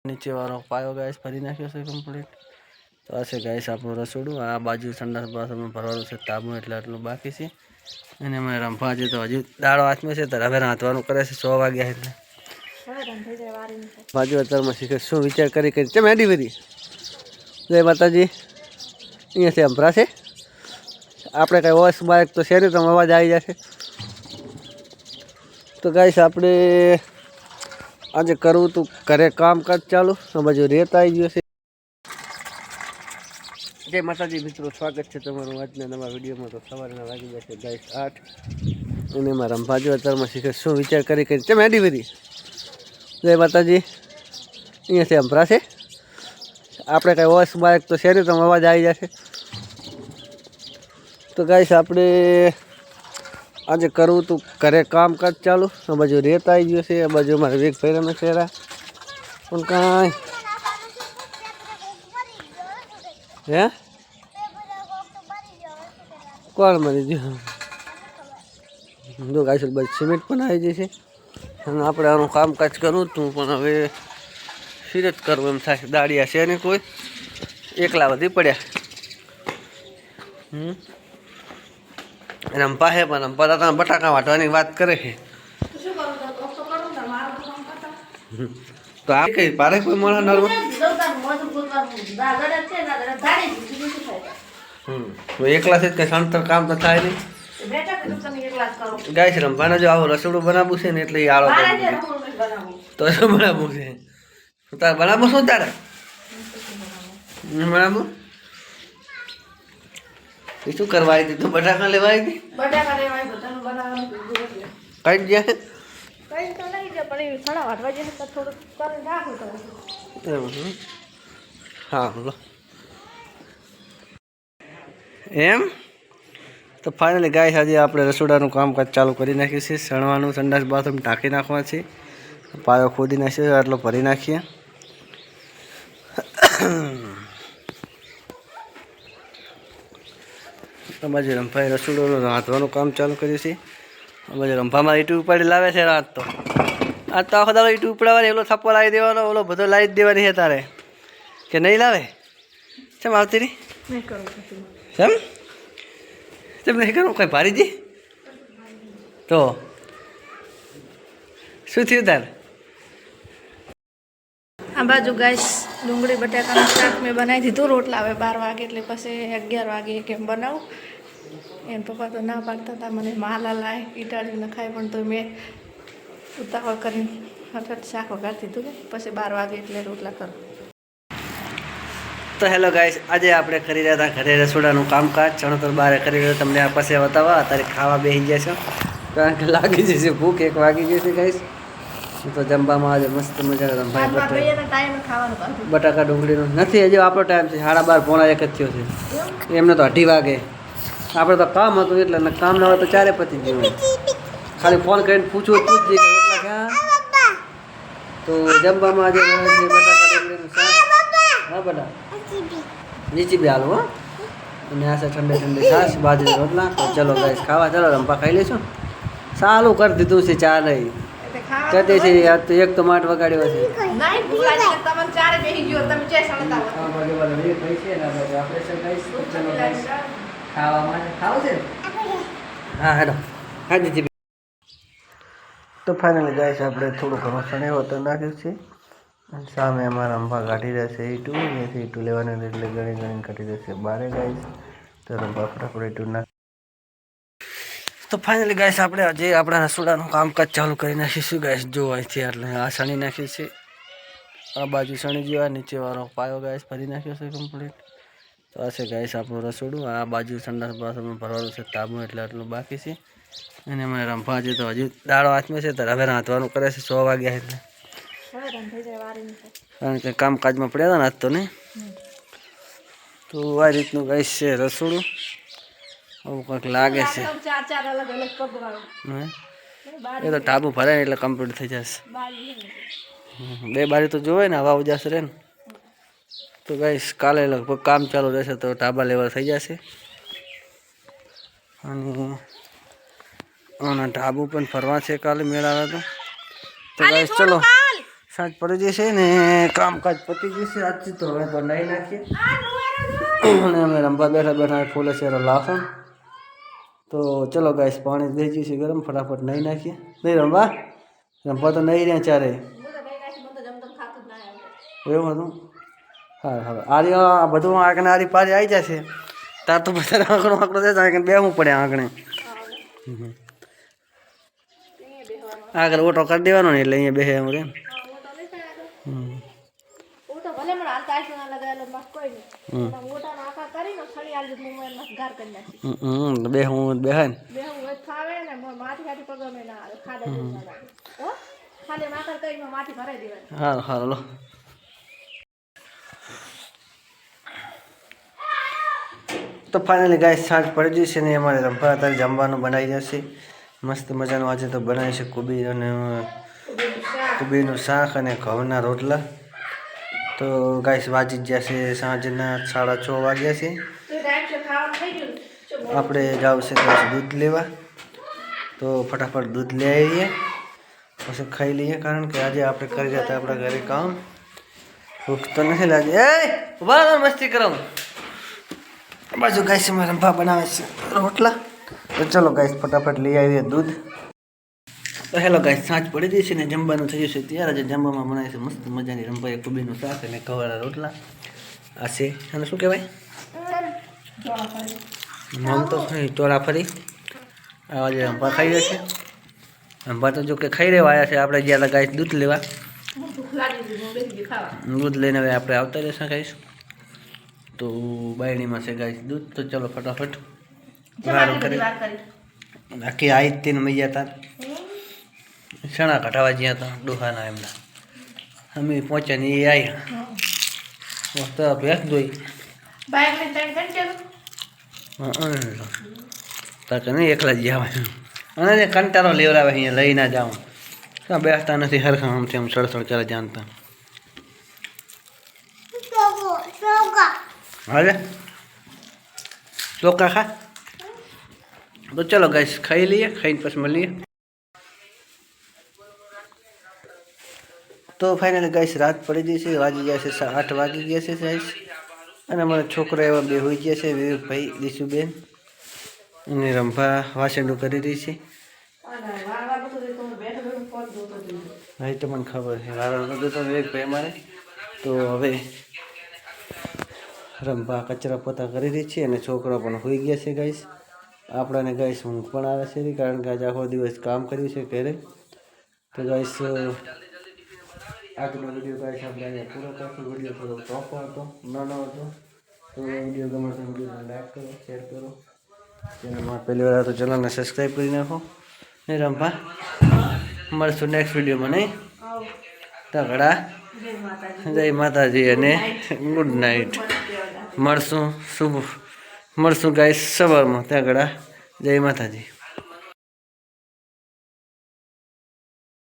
नीचे वालों पायो गाइस भरी नाख्यो છે કમ્પ્લીટ। તો આ છે ગાઈસ આપણું રસોડું। આ બાજુ સંડાસ બાથરૂમ ભરવાનું છે તાબુ એટલે આટલું બાકી છે। અને અમે રંભાજી તો હજુ દાડો હાથમાં છે તો હવે રાંધવાનું કરે છે 100 વાગ્યા એટલે બાજુ અત્યારમાં શીખે શું વિચાર કરી કેમ એડી બધી જય માતાજી અહીંયાથી અંભરા છે આપણે કઈ વોઇસ બાઇક તો છે નહીં તો અવાજ આવી જશે। તો ગાઈસ આપણે આજે કરવું તું ઘરે કામકાજ ચાલુ બાજુ રેત આવી ગયો છે। જય માતાજી મિત્રો, સ્વાગત છે તમારું આજના નવા વિડીયોમાં। તો સવારના વાગી જશે ગાઈસ 8 અને એમાં રંભાજો અત્યારમાં શીખે શું વિચાર કરી કેમ એડી બધી જય માતાજી અહીંયાથી અંભરા છે આપણે કઈ વોઇસ બાઇક તો છે નહીં તો અવાજ આવી જશે। તો ગાઈસ આપણે આજે કરવું તું ઘરે કામકાજ ચાલુ બાજુ રેત આવી ગયો છે બાજુ અમારે વેગ ભાઈ રમે ચહેરા પણ કાંઈ હે કોણ મરી ગયું જો ગાઈસ બસ સિમેન્ટ પણ આવી જશે અને આપણે આનું કામકાજ કરવું તું પણ હવે સિરત કરવું એમ થાય દાડિયા છે ને કોઈ એકલા વધી પડ્યા। રંપા હે પણ રંપા તો બટાકા વાટવાની વાત કરે છે તો આ કઈ પારે કોઈ મળે નરમ એકલા છે કઈ સણતર કામ તો થાય નહીં ગાય છે રંભાને જો આવું રસોડું બનાવવું છે ને એટલે આળો તો શું બનાવવું છે તારે બનાવવું શું તારે બનાવવું શું કરવા આવી હતી તું બટાકા લેવા આવી હતી કઈ ગયા હા બોલો એમ તો ફાઇનલી ગાય આજે આપણે રસોડાનું કામકાજ ચાલુ કરી નાખ્યું છે। સણવાનું સંડાસ બાથરૂમ ટાંકી નાખવા છે પાયો ખોદી નાખ્યો આટલો ભરી નાખીએ। બાજુ રંભાઈ રસોડું રાંધવાનું કામ ચાલુ કર્યું છે। બાજુ રંભામાં ઈટું ઉપાડી લાવે છે રાત તો આજ તો આખો દાડો ઈટું ઉપડાવવાની ઓલો થપ્પો લાવી દેવાનો ઓલો બધો લાવી જ દેવાની છે તારે કે નહીં લાવે કેમ આવતી રહી કેમ તેમ નહીં કરવું કઈ ભારીજી તો શું થયું તારે આ બાજુ ગાઈસ ડુંગળી બટાકાનું શાક મેં બનાવી દીધું રોટલા હવે 12 વાગે એટલે પછી 11 વાગે કેમ બનાવું એમ પપ્પા તો ના પાડતા હતા મને માલા લાય ઈટાળી નખાય પણ તો મેં ઉતાવળ કરીને હઠ શાક વઘારી દીધું પછી 12 વાગે એટલે રોટલા કરું। તો હેલો ગાઈસ આજે આપણે કરી રહ્યા હતા ઘરે રસોડાનું કામકાજ ચણતર બારે કરી રહ્યા તમને આ પાસે બતાવવા અત્યારે ખાવા બેસી ગયા છો કારણ કે લાગી જશે ભૂખ 1 વાગી જશે ગાઈસ। તો જમવામાં આજે મસ્ત મજા બટાકા ડુંગળીનું નથી હજી આપણો ટાઈમ છે 12:30 પોણા 1 જ થયો છે એમને તો 2:30 વાગે આપણે તો કામ હતું એટલે કામ ના હોય તો 4 પતી ગયું ખાલી ફોન કરીને પૂછવું પૂછજે કે રોટલા ક્યાં તો જમવામાં આજે બટાકા ડુંગળીનું શાક હા બટા નીચે બી હાલો અને આ છે ઠંડે ઠંડે છાશ બાજરી રોટલા તો ચલો ગાઈસ ખાવા ચલો રંપા ખાઈ લેશું સારું કરી દીધું છે ચા નહીં કહે છે યાર તો એક તો માટ વગાડ્યો છે હા હેલો હા દીદી તો ફાઇનલી ગાઈસ આપણે થોડું ઘણું સણેવો તો નાખ્યું છે અને સામે અમારા રંભા કાઢી રહેશે ઈટું અહીંયાથી ઈટું લેવાનું એટલે ગણી ગણી કાઢી રહેશે બારે ગાઈસ તો રંભા ફટાફટ ઈટું નાખ તો ફાઇનલી ગાઈસ આપણે આજે આપણા રસોડાનું કામકાજ ચાલુ કરી નાખીશું ગાઈસ જો અહીંથી એટલે આ સણી નાખી છે આ બાજુ સણી જેવા નીચે વાળો પાયો ગાઈસ ભરી નાખ્યો છે કમ્પ્લીટ। તો આ છે ગાઈસ આપણું રસોડું આ બાજુ સંડાસ બાથરૂમ ભરવાનું છે તાબુ એટલે આટલું બાકી છે અને અમે રંભાજી તો હજુ દાડો હાથમાં છે તો હવે રાંધવાનું કરે છે 100 વાગ્યા એટલે કારણ કે કામકાજમાં પડ્યા હતા ને આજ તો નહીં તો આ રીતનું ગાઈસ છે રસોડું આવું કંઈક લાગે છે એ તો ટાબુ ભરાય એટલે કમ્પ્લીટ થઈ જશે 2 બારી તો જોવે ને હવા ઉજાસ રહે ને તો ગાઈસ કાલે લગભગ કામ ચાલુ રહેશે તો ટાબા લેવલ થઈ જશે અને આના ઢાબુ પણ ફરવા છે કાલે મેળ આવે તો ગાઈસ ચલો સાંજ પડી જશે ને કામકાજ પતી જશે આજથી તો હવે તો નહીં નાખીએ અને અમે રમવા બેઠા બેઠા ફૂલે છે લાસણ તો ચલો ગાઈસ પાણી થઈ જશે ગરમ ફટાફટ નહીં નાખીએ નહીં રમવા તો નહીં રહ્યા ચારે એવું હતું હા હા આર્ય આ બધું આંકણે આરી પારી આવી જશે તાર તો બધા આંકડો જશે આંકણે બેહવું પડે આંકણે આગળ ઓટો કરી દેવાનો ને એટલે અહીંયા બેસે એમ રે બે હું બેહાય ને હા હા લો તો ફાઇનલી ગાય સાંજ પડી જશે ને અમારે રંભા અત્યારે જમવાનું બનાવી જશે મસ્ત મજાનું આજે તો બનાવી છે કુબીનું શાક અને ઘઉંના રોટલા તો ગાઈસ વાજી જ જશે સાંજના 6:30 વાગ્યા છે આપણે જાવ છે ગાઈસ દૂધ લેવા તો ફટાફટ દૂધ લઈ આવીએ પછી ખાઈ લઈએ કારણ કે આજે આપણે કરી રહ્યા હતા આપણા ઘરે કામ ભૂખ તો નથી લાગી એ ઉભા મસ્તી કરો બાજુ ગાઈસ અમારે રંભા બનાવે છે રોટલા તો ચલો ગાઈસ ફટાફટ લઈ આવીએ દૂધ તો હેલો ગાઈસ સાંજ પડી જશે ને જમવાનું થઈ જશે ત્યારે જે જમવામાં બનાવે છે મસ્ત મજાની રંભાઈ કુબીનું શાક અને ઘઉંના રોટલા આ છે અને શું કહેવાય મમ તો ચોળાફળી આજે રંભા ખાઈ જશે રંભા તો જો કે ખાઈ રહેવા આવ્યા છે આપણે ગયા હતા ગાઈસ દૂધ લેવા દૂધ લઈને હવે આપણે આવતા રહેશે ગાઈસ તો બાયણીમાં છે ગાઈસ દૂધ તો ચલો ફટાફટ વારું કરી આખી આવી જ તેને મૈયા હતા ચણા કઢાવા જ્યાં હતા ડોહાના એમના અમે પહોંચ્યા ને એ આવ્યા તો ભેંસ દોઈ તાકે નહીં એકલા જ જવાનું અને કંટાળો લેવડાવે અહીંયા લઈ ના જાઉં ક્યાં બેસતા નથી હરખા આમથી આમ સડસડ કરે જાણતા હાલે ચોખા ખા તો ચલો ગાઈસ ખાઈ લઈએ ખાઈને પછી મળીએ તો ફાઇનલી ગાઈસ રાત પડી જશે વાગી ગયા છે 8 વાગી ગયા છે ગાઈસ અને અમારા છોકરા એવા બે હોઈ ગયા છે વિવેકભાઈ દીશુબેન અને રંભા વાસણું કરી રહી છે હા તો મને ખબર છે વાળો નતો તો વિવેકભાઈ અમારે તો હવે રંભા કચરા પોતા કરી રહી છે અને છોકરા પણ હોઈ ગયા છે ગાઈસ આપણાને ગાઈસ ઊંઘ પણ આવે છે કારણ કે આજે આખો દિવસ કામ કર્યું છે ઘરે તો ગાઈસ આજનો વિડીયો ગાઈસ આપણે અહીંયા પૂરો કરશું વિડીયો થોડો ટોપો હતો નાનો હતો તો વિડીયો ગમે તો વિડીયોને લાઈક કરો શેર કરો ચેનલમાં પહેલી વાર તો ચેનલને સબસ્ક્રાઈબ કરી નાખો ને રંભા મળશું નેક્સ્ટ વિડીયોમાં નહીં તગડા જય માતાજી અને ગુડ નાઇટ મળશું ગાઈસ સવારમાં તગડા જય માતાજી